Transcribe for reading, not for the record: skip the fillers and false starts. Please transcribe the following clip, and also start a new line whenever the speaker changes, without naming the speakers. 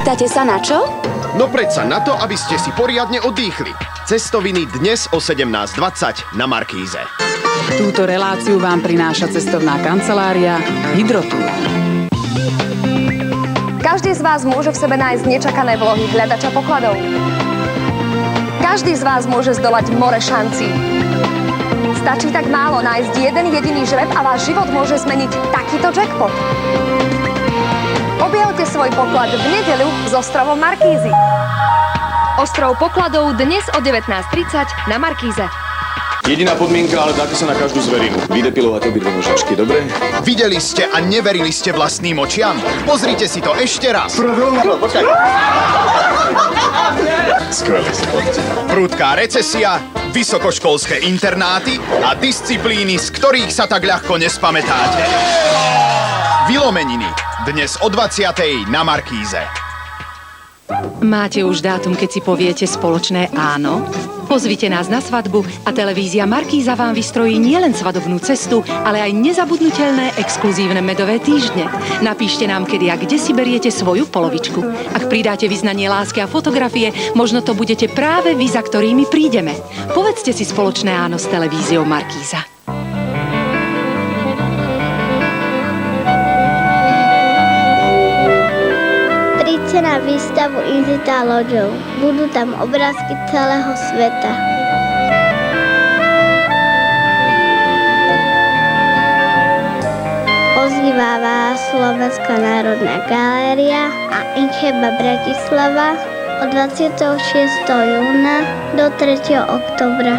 Pýtate sa na čo?
No predsa na to, aby ste si poriadne oddychli. Cestoviny dnes o 17:20 na Markíze.
Túto reláciu vám prináša cestovná kancelária Hydrotour.
Každý z vás môže v sebe nájsť nečakané vlohy hľadača pokladov. Každý z vás môže zdolať more šancí. Stačí tak málo nájsť jeden jediný žreb a váš život môže zmeniť takýto jackpot. Objavte svoj poklad v nedeľu s ostrovom Markízy. Ostrov pokladov dnes o 19:30 na Markíze.
Jediná podmienka, ale dáte sa na každú zverinu. Vydepilovať obidve nožičky, dobre?
Videli ste a neverili ste vlastným očiam? Pozrite si to ešte raz.
Skvelé, poďte.
Prudká recesia, vysokoškolské internáty a disciplíny, z ktorých sa tak ľahko nespamätáte. Vylomeniny. Dnes o 20:00 na Markíze.
Máte už dátum, keď si poviete spoločné áno? Pozvite nás na svadbu a televízia Markíza vám vystrojí nielen svadobnú cestu, ale aj nezabudnutelné exkluzívne medové týždne. Napíšte nám, kedy a kde si beriete svoju polovičku. Ak pridáte vyznanie lásky a fotografie, možno to budete práve vy, za ktorými prídeme. Povedzte si spoločné áno s televíziou Markíza.
Príďte na výstavu Inzita loďou. Budú tam obrázky celého sveta. Pozýva vás Slovenská národná galéria a Incheba Bratislava od 26. júna do 3. októbra.